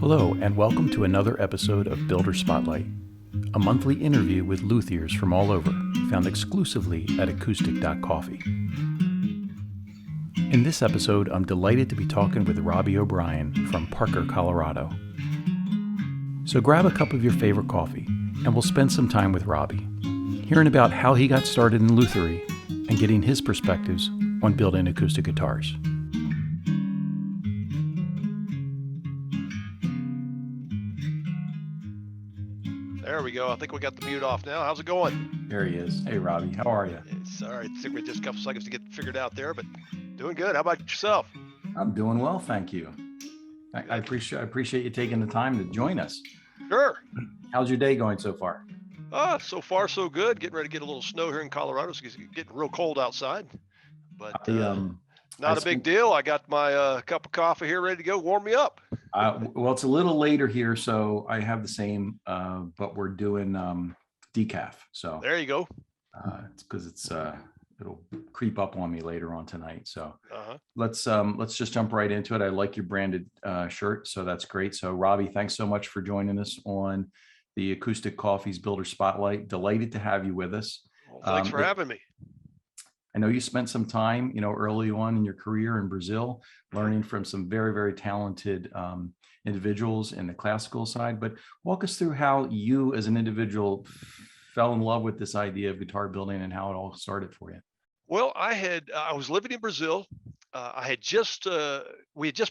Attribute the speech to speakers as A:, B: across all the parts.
A: Hello, and welcome to another episode of Builder Spotlight, a monthly interview with luthiers from all over, found exclusively at acoustic.coffee. In this episode, I'm delighted to be talking with Robbie O'Brien from Parker, Colorado. So grab a cup of your favorite coffee, and we'll spend some time with Robbie, hearing about how he got started in luthiery and getting his perspectives on building acoustic guitars.
B: There we go. I think we got the mute off now. How's it going?
A: There he is. Hey, Robbie, how are you?
B: It's all right. It took me just a couple seconds to get figured out there, but doing good. How about yourself?
A: I'm doing well, thank you. I appreciate you taking the time to join us.
B: Sure.
A: How's your day going so far?
B: So far so good. Getting ready to get a little snow here in Colorado, so it's getting real cold outside. But not a big deal. I got my cup of coffee here ready to go. Warm me up.
A: Well, it's a little later here, so I have the same, but we're doing decaf. So
B: there you go.
A: It's because it'll creep up on me later on tonight. So let's just jump right into it. I like your branded shirt, so that's great. So Robbie, thanks so much for joining us on the Acoustic Coffee's Builder Spotlight. Delighted to have you with us.
B: Well, thanks for having me.
A: I know you spent some time, early on in your career in Brazil, learning from some very, very talented individuals in the classical side, but walk us through how you as an individual fell in love with this idea of guitar building and how it all started for you.
B: Well, I was living in Brazil. We had just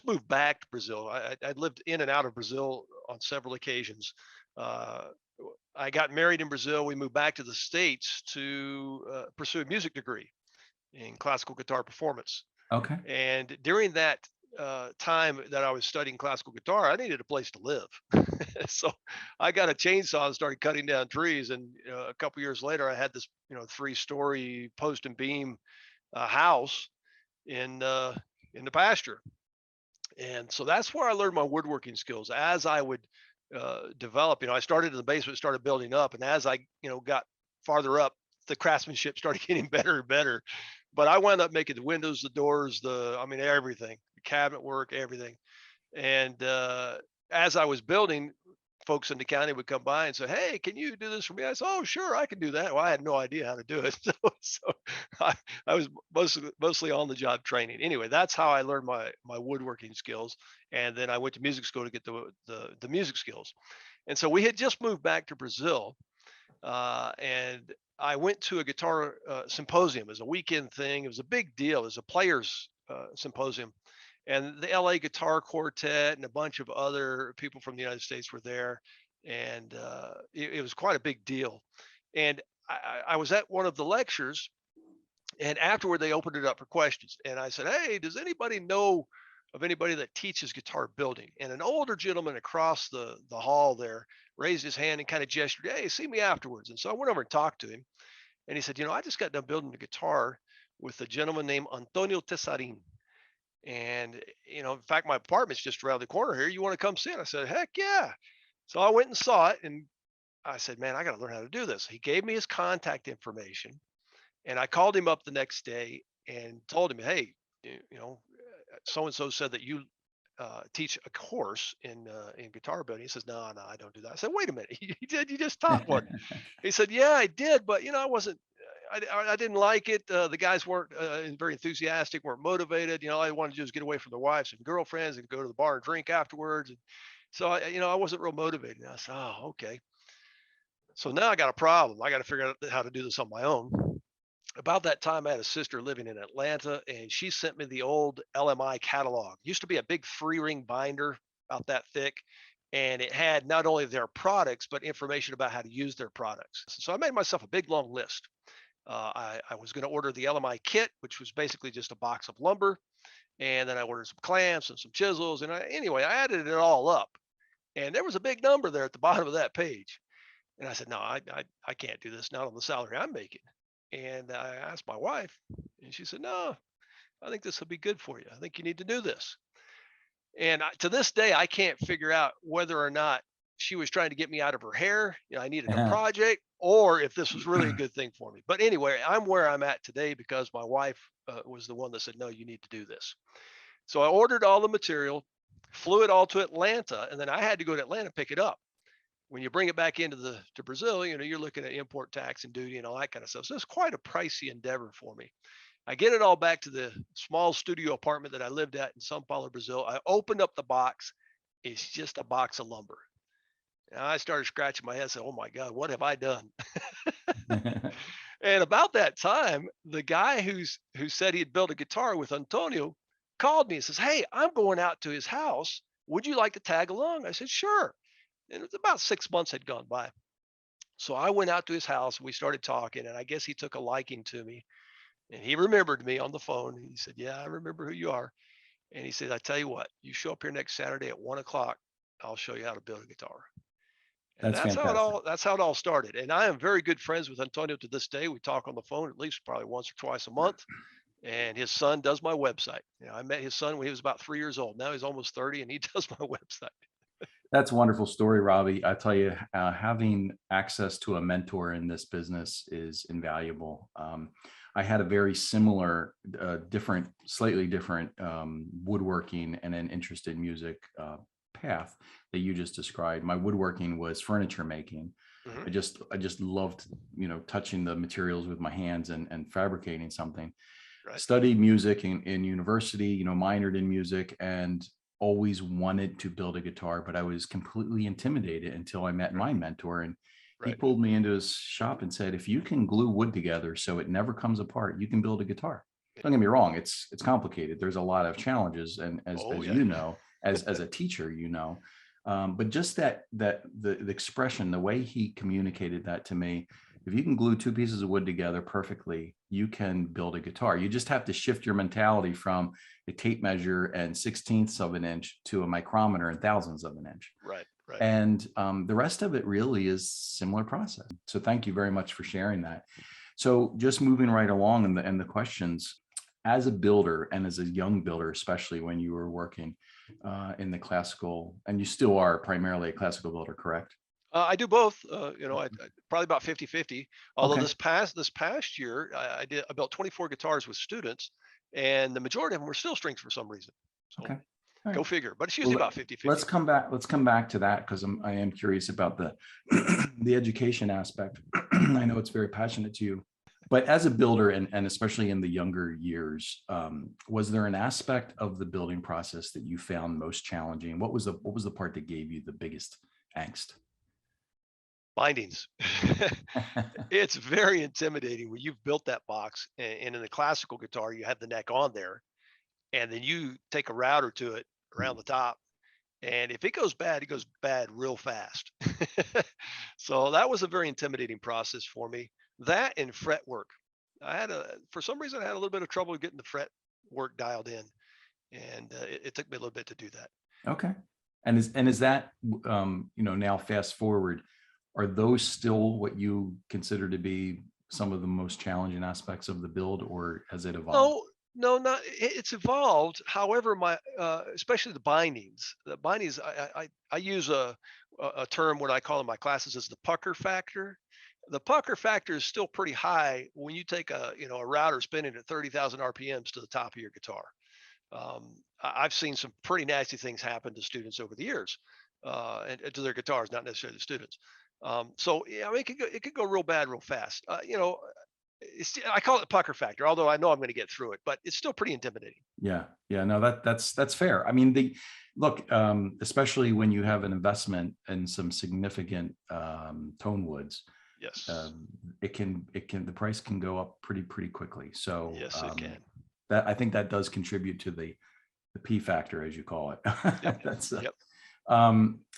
B: moved back to Brazil. I'd lived in and out of Brazil on several occasions. I got married in Brazil. We moved back to the States to pursue a music degree in classical guitar performance.
A: Okay.
B: And during that time that I was studying classical guitar, I needed a place to live. So I got a chainsaw and started cutting down trees. And a couple years later, I had this 3-story post and beam house in the pasture. And so that's where I learned my woodworking skills. As I would develop, I started in the basement, started building up, and as I got farther up, the craftsmanship started getting better and better. But I wound up making the windows, the doors, everything, the cabinet work, everything. And as I was building, folks in the county would come by and say, "Hey, can you do this for me?" I said, "Oh, sure, I can do that." Well, I had no idea how to do it. So I was mostly on the job training. Anyway, that's how I learned my woodworking skills. And then I went to music school to get the music skills. And so we had just moved back to Brazil. And I went to a guitar symposium. It was a weekend thing. It was a big deal. It was a players symposium. And the LA Guitar Quartet and a bunch of other people from the United States were there. And it was quite a big deal. And I was at one of the lectures, and afterward they opened it up for questions. And I said, "Hey, does anybody know of anybody that teaches guitar building?" And an older gentleman across the hall there raised his hand and kind of gestured, "Hey, see me afterwards." And so I went over and talked to him. And he said, "I just got done building a guitar with a gentleman named Antonio Tessarin. And, in fact, my apartment's just around the corner here. You want to come see it?" I said, "Heck yeah." So I went and saw it, and I said, "Man, I got to learn how to do this." He gave me his contact information, and I called him up the next day and told him, "Hey, so-and-so said that you teach a course in guitar building." He says, "No, I don't do that." I said, "Wait a minute. You did? You just taught one?" He said, "Yeah, I did, but I wasn't. I didn't like it. The guys weren't very enthusiastic, weren't motivated. All I wanted to do was get away from their wives and girlfriends and go to the bar and drink afterwards. And so I wasn't real motivated." And I said, "Oh, okay." So now I got a problem. I got to figure out how to do this on my own. About that time, I had a sister living in Atlanta, and she sent me the old LMI catalog. It used to be a big 3-ring binder about that thick, and it had not only their products, but information about how to use their products. So I made myself a big, long list. I was going to order the LMI kit, which was basically just a box of lumber. And then I ordered some clamps and some chisels. And anyway, I added it all up. And there was a big number there at the bottom of that page. And I said, "No, I can't do this, not on the salary I'm making." And I asked my wife, and she said, "No, I think this will be good for you. I think you need to do this." And to this day, I can't figure out whether or not she was trying to get me out of her hair. I needed a project, or if this was really a good thing for me. But anyway, I'm where I'm at today because my wife was the one that said, "No, you need to do this." So I ordered all the material, flew it all to Atlanta, and then I had to go to Atlanta pick it up. When you bring it back into to Brazil, you're looking at import tax and duty and all that kind of stuff. So it's quite a pricey endeavor for me. I get it all back to the small studio apartment that I lived at in São Paulo, Brazil. I opened up the box. It's just a box of lumber. And I started scratching my head, saying, "Oh my God, what have I done?" And about that time, the guy who said he had built a guitar with Antonio called me and says, "Hey, I'm going out to his house. Would you like to tag along?" I said, "Sure." And it was about 6 months had gone by. So I went out to his house and we started talking. And I guess he took a liking to me and he remembered me on the phone. He said, "Yeah, I remember who you are." And he said, "I tell you what, you show up here next Saturday at 1 o'clock. I'll show you how to build a guitar." And
A: That's fantastic.
B: that's how it all started. And I am very good friends with Antonio to this day. We talk on the phone at least probably once or twice a month. And his son does my website. I met his son when he was about 3 years old. Now he's almost 30 and he does my website.
A: That's a wonderful story, Robbie. I tell you, having access to a mentor in this business is invaluable. I had a very similar, slightly different woodworking and an interest in music path that you just described. My woodworking was furniture making.
B: Mm-hmm.
A: I just loved, touching the materials with my hands and fabricating something.
B: Right.
A: Studied music in university, minored in music, and always wanted to build a guitar, but I was completely intimidated until I met my mentor, and he
B: Right.
A: pulled me into his shop and said, "If you can glue wood together so it never comes apart, you can build a guitar." Don't get me wrong, it's complicated. There's a lot of challenges, and as
B: Yeah.
A: as a teacher, but just the expression, the way he communicated that to me, if you can glue two pieces of wood together perfectly, you can build a guitar. You just have to shift your mentality from a tape measure and 1/16 of an inch to a micrometer and thousandths of an inch.
B: Right. Right.
A: And the rest of it really is similar process. So thank you very much for sharing that. So just moving right along in the questions, as a builder and as a young builder, especially when you were working in the classical, and you still are primarily a classical builder, correct?
B: I do both. I probably about 50-50. Although
A: Okay.
B: this past year, I built 24 guitars with students, and the majority of them were still strings for some reason. So
A: Okay. All
B: go
A: right.
B: figure. But it's usually
A: Well,
B: about 50-50.
A: let's come back to that, because I am curious about the the education aspect. I know it's very passionate to you, but as a builder, and especially in the younger years, was there an aspect of the building process that you found most challenging? What was the part that gave you the biggest angst?
B: Bindings. It's very intimidating when you've built that box, and in the classical guitar, you have the neck on there, and then you take a router to it around the top. And if it goes bad, it goes bad real fast. So that was a very intimidating process for me. That and fret work. For some reason, I had a little bit of trouble getting the fret work dialed in, and it took me a little bit to do that.
A: Okay. And is that now fast forward, are those still what you consider to be some of the most challenging aspects of the build, or has it evolved?
B: No, no, not it's evolved. However, my especially the bindings. The bindings, I use a term what I call in my classes is the pucker factor. The pucker factor is still pretty high when you take a router spinning at 30,000 RPMs to the top of your guitar. I've seen some pretty nasty things happen to students over the years, and to their guitars, not necessarily the students. So yeah, I mean, it could go real bad real fast. I call it the pucker factor, although I know I'm going to get through it, but it's still pretty intimidating.
A: Yeah. Yeah. No, that's fair. I mean, look, especially when you have an investment in some significant tone woods,
B: Yes.
A: the price can go up pretty quickly. So
B: Yes, it can.
A: that, I think that does contribute to the P factor, as you call it.
B: Yep.
A: That's
B: Yep.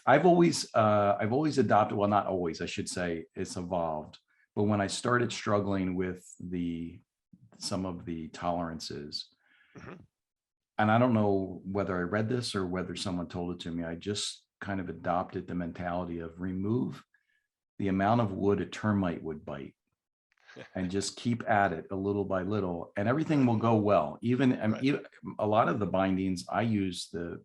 A: I've always adopted, well, not always, I should say, it's evolved. But when I started struggling with some of the tolerances,
B: Hmm.
A: and I don't know whether I read this or whether someone told it to me, I just kind of adopted the mentality of remove the amount of wood a termite would bite and just keep at it a little by little, and everything will go well.
B: Right.
A: Even a lot of the bindings, I use the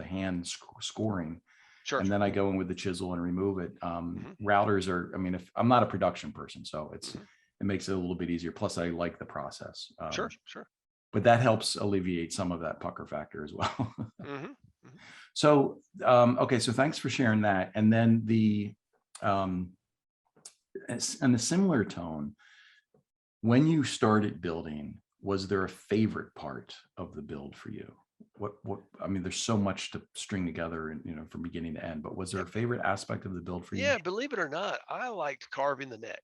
A: hand scoring,
B: Sure.
A: and then I go in with the chisel and remove it.
B: Hmm.
A: Routers are, I mean, if I'm not a production person, so
B: Hmm.
A: it makes it a little bit easier. Plus, I like the process.
B: Sure. Sure.
A: But that helps alleviate some of that pucker factor as well.
B: Hmm.
A: So, okay, so thanks for sharing that. And then um, and the similar tone, when you started building, was there a favorite part of the build for you? I mean, there's so much to string together and, from beginning to end, but was there
B: Yeah,
A: a favorite aspect of the build for you?
B: yeah, believe it or not, I liked carving the neck.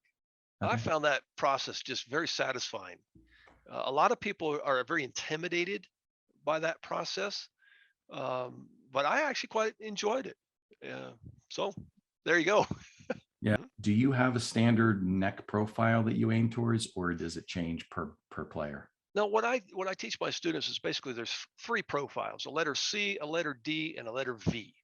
B: I
A: Okay.
B: found that process just very satisfying. A lot of people are very intimidated by that process, but I actually quite enjoyed it. Yeah. So there you go.
A: Yeah.
B: Mhm.
A: Do you have a standard neck profile that you aim towards, or does it change per player?
B: Now, what I teach my students is basically there's three profiles: a letter C, a letter D, and a letter V.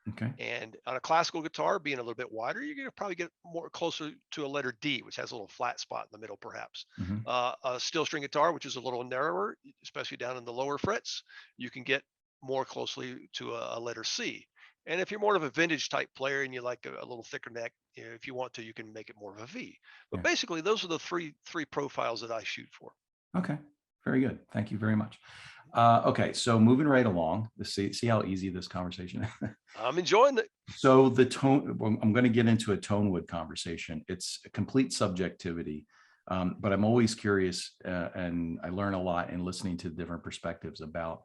A: Okay.
B: And on a classical guitar, being a little bit wider, you're going to probably get more closer to a letter D, which has a little flat spot in the middle, perhaps.
A: Hmm.
B: A steel string guitar, which is a little narrower, especially down in the lower frets, you can get more closely to a letter C. And if you're more of a vintage type player and you like a little thicker neck, if you want to, you can make it more of a V. But
A: Yeah.
B: basically, those are the three profiles that I shoot for.
A: Okay. Very good. Thank you very much. Okay. So moving right along, let's see how easy this conversation is.
B: I'm enjoying it.
A: So the tone, well, I'm going to get into a tone wood conversation. It's a complete subjectivity, but I'm always curious, and I learn a lot in listening to different perspectives about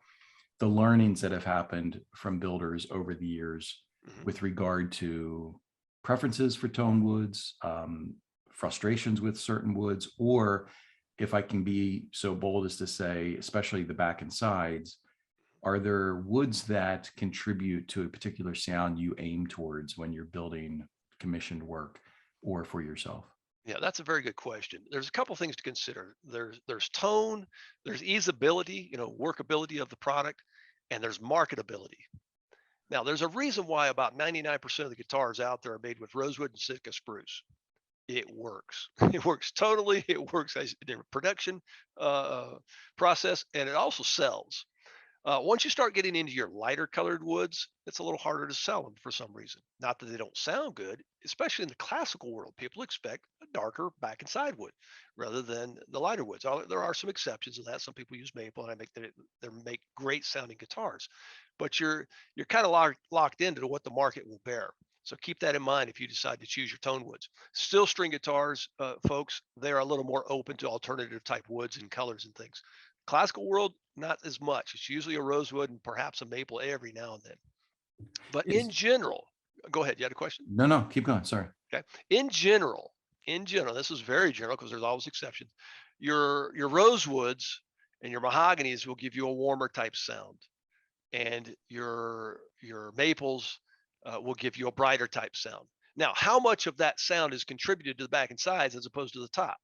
A: the learnings that have happened from builders over the years
B: Mhm.
A: with regard to preferences for tone woods, frustrations with certain woods, or if I can be so bold as to say, especially the back and sides, are there woods that contribute to a particular sound you aim towards when you're building commissioned work or for yourself?
B: Yeah, that's a very good question. There's a couple things to consider. There's tone, there's easeability, workability of the product, and there's marketability. Now, there's a reason why about 99% of the guitars out there are made with rosewood and Sitka spruce. It works. It works totally. It works as the production uh, process, and it also sells. Once you start getting into your lighter colored woods, it's a little harder to sell them for some reason. Not that they don't sound good, especially in the classical world. People expect a darker back and side wood rather than the lighter woods. There are some exceptions to that. Some people use maple, and they make great sounding guitars. But you're kind of locked into what the market will bear. So keep that in mind if you decide to choose your tone woods. Steel string guitars, folks, they're a little more open to alternative type woods and colors and things. Classical world, not as much. It's usually a rosewood and perhaps a maple every now and then. But in
A: Is
B: general, go ahead. You had a question?
A: no, no, keep going. Sorry.
B: Okay. In general, this is very general because there's always exceptions. Your rosewoods and your mahoganies will give you a warmer type sound, and your maples will give you a brighter type sound. Now, how much of that sound is contributed to the back and sides as opposed to the top?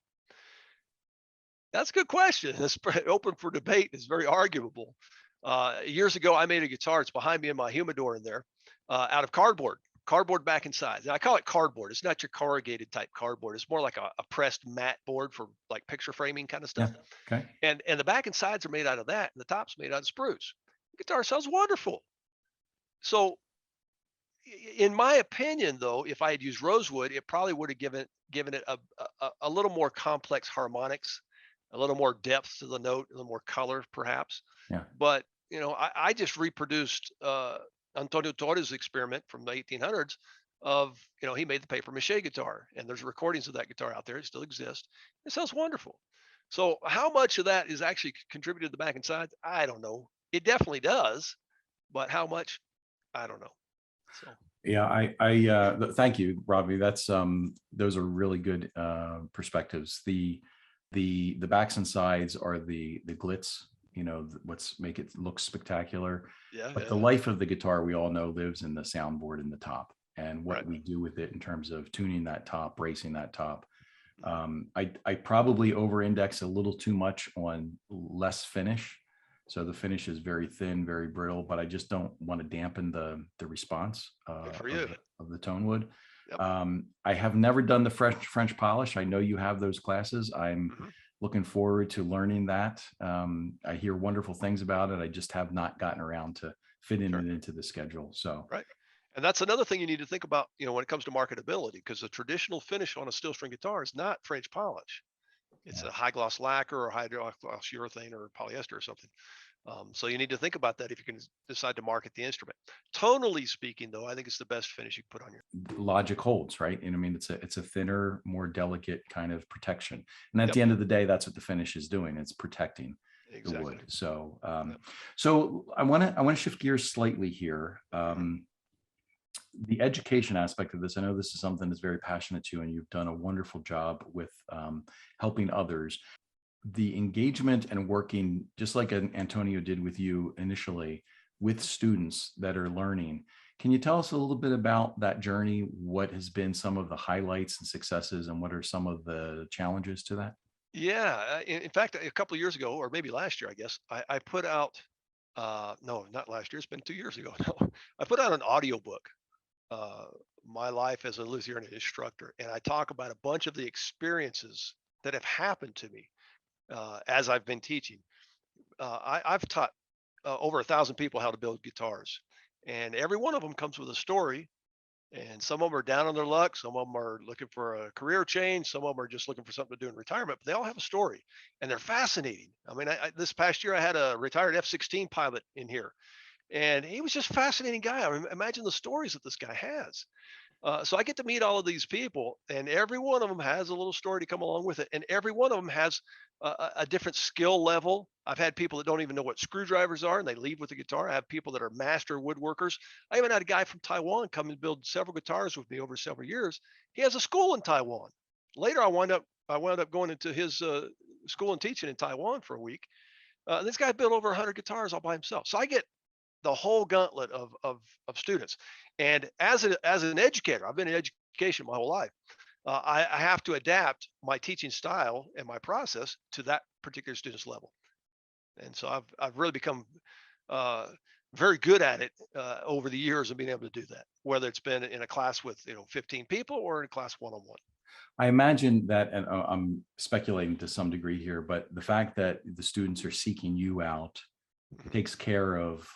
B: That's a good question. It's open for debate. It's very arguable. Years ago, I made a guitar. It's behind me in my humidor in there, out of cardboard back and sides. And I call it cardboard. It's not your corrugated type cardboard. It's more like a pressed matte board for like picture framing kind of
A: Yeah.
B: stuff.
A: Okay.
B: And the back and sides are made out of that, and the top's made out of spruce. The guitar sounds wonderful. So, in my opinion, though, if I had used rosewood, it probably would have given it a little more complex harmonics, a little more depth to the note, a little more color, perhaps.
A: Yeah.
B: But I just reproduced Antonio Torres' experiment from the 1800s of he made the paper mache guitar, and there's recordings of that guitar out there. It still exists. It sounds wonderful. So how much of that is actually contributed to the back and sides? I don't know. It definitely does, but how much? I don't know. So
A: Yeah, thank you, Robbie. Those are really good perspectives. The backs and sides are the glitz, what's make it look spectacular.
B: yeah,
A: But
B: yeah,
A: the
B: yeah.
A: life of the guitar, we all know, lives in the soundboard in the top, and what
B: Right.
A: we do with it in terms of tuning that top, bracing that top.
B: Mhm.
A: I probably over index a little too much on less finish. So the finish is very thin, very brittle, but I just don't want to dampen the response
B: Good for you.
A: of the tone wood.
B: Yep.
A: I have never done the French polish. I know you have those classes. I'm
B: Mhm.
A: looking forward to learning that. I hear wonderful things about it. I just have not gotten around to fitting
B: Sure.
A: it into the schedule. So
B: Right. And that's another thing you need to think about, when it comes to marketability, because the traditional finish on a steel string guitar is not French polish. It's
A: yeah,
B: a high gloss lacquer or high gloss urethane or polyester or something. So you need to think about that if you can decide to market the instrument. Tonally speaking, though, I think it's the best finish you can put on your.
A: Logic holds, right? And I mean, it's a thinner, more delicate kind of protection. And at
B: Yep,
A: the end of the day, that's what the finish is doing. It's protecting the
B: exactly.
A: wood. So,
B: Yep.
A: so I want to shift gears slightly here.
B: Mhm.
A: The education aspect of this, I know this is something that's very passionate to you, and you've done a wonderful job with helping others. The engagement and working, just like Antonio did with you initially, with students that are learning. Can you tell us a little bit about that journey? What has been some of the highlights and successes, and what are some of the challenges to that?
B: Yeah. In fact, a couple of years ago, or maybe last year, I guess, I put out, no, not last year. It's been 2 years ago now. I put out an audiobook, uh, My Life as a Lutheran Instructor. And I talk about a bunch of the experiences that have happened to me as I've been teaching. I've taught over 1,000 people how to build guitars, and every one of them comes with a story. And some of them are down on their luck. Some of them are looking for a career change. Some of them are just looking for something to do in retirement. But they all have a story, and they're fascinating. I mean, this past year I had a retired F-16 pilot in here, and he was just a fascinating guy. I mean, imagine the stories that this guy has. So I get to meet all of these people, and every one of them has a little story to come along with it, and every one of them has a different skill level. I've had people that don't even know what screwdrivers are, and they leave with the guitar. I have people that are master woodworkers. I even had a guy from Taiwan come and build several guitars with me over several years. He has a school in Taiwan. Later, I wound up going into his school and teaching in Taiwan for a week. This guy built over 100 guitars all by himself. So I get the whole gauntlet of students. And as an educator, I've been in education my whole life. I have to adapt my teaching style and my process to that particular student's level. And so I've really become uh, very good at it over the years of being able to do that, whether it's been in a class with 15 people or in a class one on one.
A: I imagine that, and I'm speculating to some degree here, but the fact that the students are seeking you out takes care of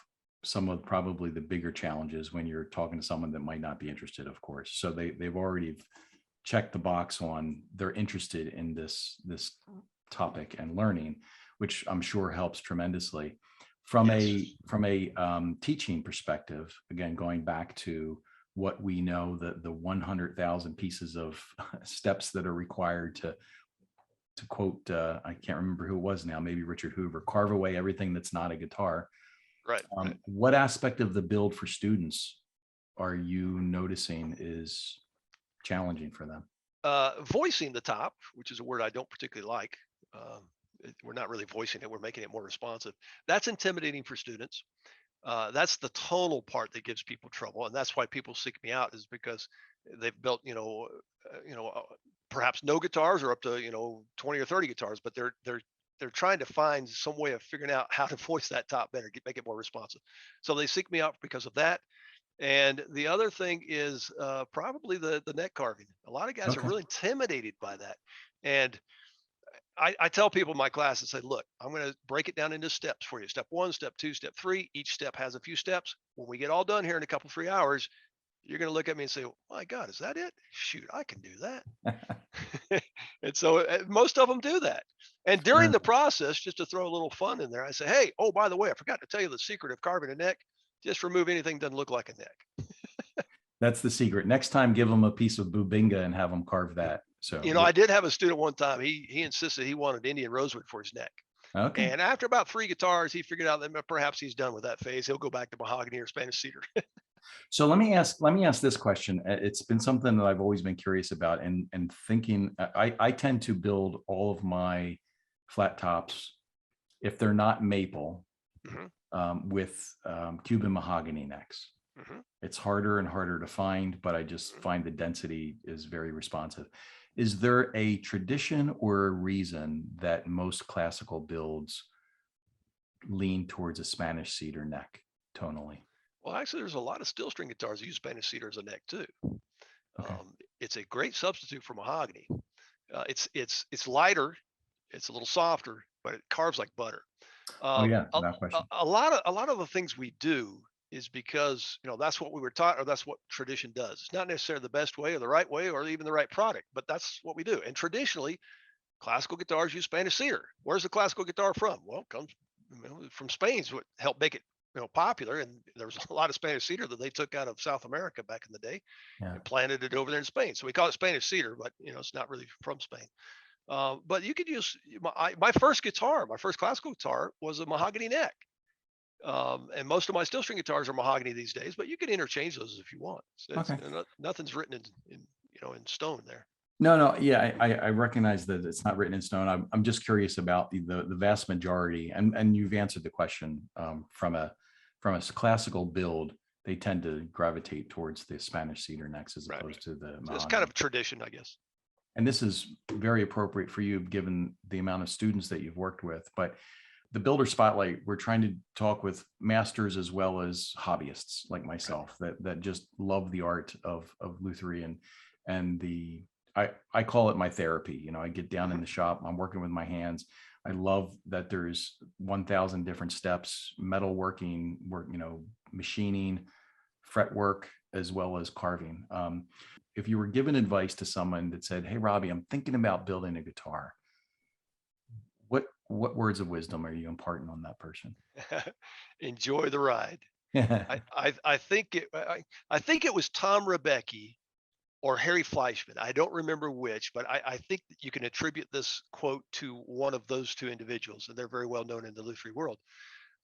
A: some of probably the bigger challenges when you're talking to someone that might not be interested, of course. So they've already checked the box on they're interested in this topic and learning, which I'm sure helps tremendously. From
B: Yes.
A: a teaching perspective, again, going back to what we know, the 100,000 pieces of steps that are required to quote, I can't remember who it was now, maybe Richard Hoover, carve away everything that's not a guitar.
B: Right. Right.
A: What aspect of the build for students are you noticing is challenging for them?
B: Voicing the top, which is a word I don't particularly like. We're not really voicing it. We're making it more responsive. That's intimidating for students. That's the tonal part that gives people trouble, and that's why people seek me out, is because they've built, perhaps no guitars or up to 20 or 30 guitars, but they're trying to find some way of figuring out how to voice that top better, make it more responsive. So they seek me out because of that. And the other thing is probably the neck carving. A lot of guys are
A: Okay.
B: really intimidated by that, and I tell people in my class and say, look, I'm going to break it down into steps for you. Step one, step two, step three. Each step has a few steps. When we get all done here in a couple, 3 hours, you're going to look at me and say, my God, is that it? Shoot, I can do that. And so most of them do that. And during
A: Sure.
B: the process, just to throw a little fun in there, I say, hey, oh, by the way, I forgot to tell you the secret of carving a neck. Just remove anything that doesn't look like a neck.
A: That's the secret. Next time, give them a piece of bubinga and have them carve that. So yeah.
B: I did have a student one time. He insisted he wanted Indian rosewood for his neck.
A: Okay.
B: And after about 3 guitars, he figured out that perhaps he's done with that phase. He'll go back to mahogany or Spanish cedar.
A: So let me ask this question. It's been something that I've always been curious about, and thinking. I tend to build all of my flat tops, if they're not maple,
B: Mhm,
A: with Cuban mahogany necks.
B: mhm.
A: It's harder and harder to find, but I just find the density is very responsive. Is there a tradition or a reason that most classical builds lean towards a Spanish cedar neck tonally?
B: Well, actually, there's a lot of steel string guitars that use Spanish cedar as a neck too.
A: Okay.
B: It's a great substitute for mahogany. It's lighter, it's a little softer, but it carves like butter.
A: Oh
B: Um,
A: yeah,
B: a,
A: without question.
B: a lot of the things we do is because that's what we were taught, or that's what tradition does. It's not necessarily the best way or the right way or even the right product, but that's what we do. And traditionally, classical guitars use Spanish cedar. Where's the classical guitar from? Well, it comes from Spain's what helped make it popular. And there was a lot of Spanish cedar that they took out of South America back in the day
A: Yeah.
B: and planted it over there in Spain. So we call it Spanish cedar, but it's not really from Spain. But you could use my first guitar. My first classical guitar was a mahogany neck. And most of my steel string guitars are mahogany these days, but you can interchange those if you want. So
A: Okay.
B: nothing's written in stone there.
A: No. Yeah, I recognize that it's not written in stone. I'm just curious about the vast majority, and you've answered the question. From a classical build, they tend to gravitate towards the Spanish cedar necks as opposed to the
B: So it's kind
A: mahogany.
B: of tradition, I guess.
A: And this is very appropriate for you, given the amount of students that you've worked with. But the Builder Spotlight, we're trying to talk with masters as well as hobbyists like myself that just love the art of luthiery, and I call it my therapy. I get down in the shop, I'm working with my hands. I love that there's 1,000 different steps, metal working, machining, fretwork, as well as carving. If you were given advice to someone that said, "Hey, Robbie, I'm thinking about building a guitar," what words of wisdom are you imparting on that person?
B: Enjoy the ride. I think it was Tom Rebecki or Harry Fleischman. I don't remember which, but I think that you can attribute this quote to one of those two individuals, and they're very well known in the luthiery world.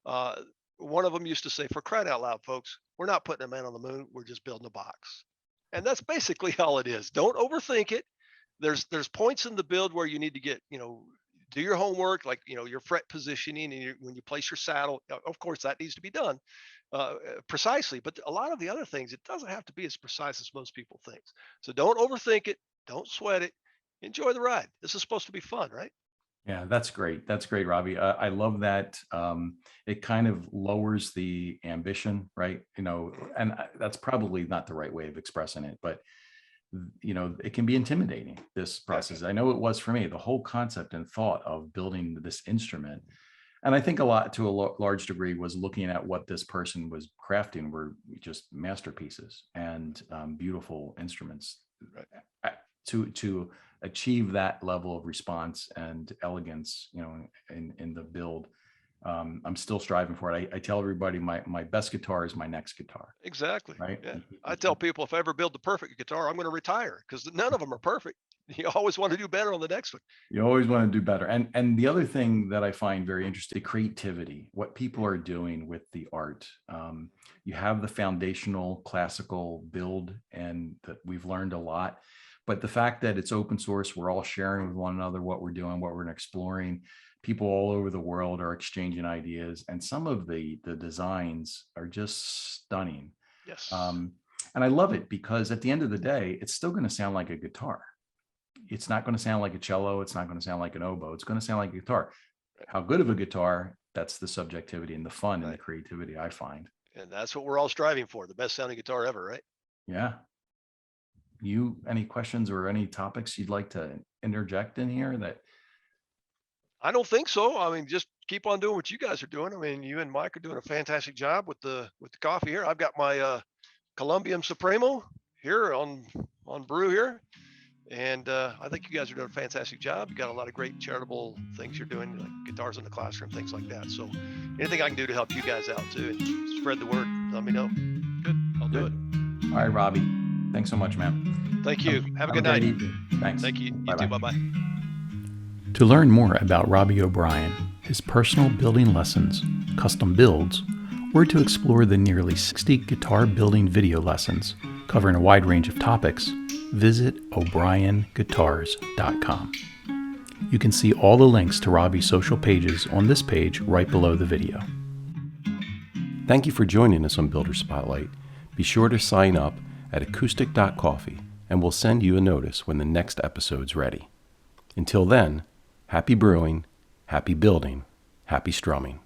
B: One of them used to say, "For crying out loud, folks, we're not putting a man on the moon. We're just building a box." And that's basically all it is. Don't overthink it. There's points in the build where you need to do your homework, like your fret positioning, and when you place your saddle. Of course, that needs to be done precisely. But a lot of the other things, it doesn't have to be as precise as most people think. So don't overthink it. Don't sweat it. Enjoy the ride. This is supposed to be fun, right?
A: Yeah, that's great. That's great, Robbie. I love that. It kind of lowers the ambition, right? And that's probably not the right way of expressing it, but it can be intimidating, this process. I know it was for me, the whole concept and thought of building this instrument. And I think to a large degree was looking at what this person was crafting were just masterpieces and beautiful instruments.
B: Right.
A: To achieve that level of response and elegance, in the build, I'm still striving for it. I tell everybody my best guitar is my next guitar.
B: Exactly.
A: Right.
B: Yeah. I tell people if I ever build the perfect guitar, I'm going to retire because none of them are perfect. You always want to do better on the next one.
A: You always want to do better. And the other thing that I find very interesting, creativity, what people are doing with the art. You have the foundational classical build, and that we've learned a lot. But the fact that it's open source, we're all sharing with one another what we're doing, what we're exploring. People all over the world are exchanging ideas, and some of the designs are just stunning.
B: Yes.
A: And I love it because at the end of the day, it's still going to sound like a guitar. It's not going to sound like a cello. It's not going to sound like an oboe. It's going to sound like a guitar. How good of a guitar, that's the subjectivity and the fun and the creativity, I find.
B: And that's what we're all striving for, the best sounding guitar ever, right?
A: Yeah. Any questions or any topics you'd like to interject in here? That
B: I don't think so. I mean, just keep on doing what you guys are doing. I mean, you and Mike are doing a fantastic job with the coffee here. I've got my Colombian Supremo here on brew here. And I think you guys are doing a fantastic job. You got a lot of great charitable things you're doing, like guitars in the classroom, things like that. So anything I can do to help you guys out too and spread the word, let me know. Good. I'll do it.
A: All right, Robbie. Thanks so much, man.
B: Thank you. Have a good night.
A: Thanks.
B: Thank you.
A: Bye-bye.
B: You too. Bye-bye.
A: To learn more about Robbie O'Brien, his personal building lessons, custom builds, or to explore the nearly 60 guitar building video lessons covering a wide range of topics, visit o'brienguitars.com. You can see all the links to Robbie's social pages on this page right below the video. Thank you for joining us on Builder Spotlight. Be sure to sign up at acoustic.coffee and we'll send you a notice when the next episode's ready. Until then, happy brewing, happy building, happy strumming.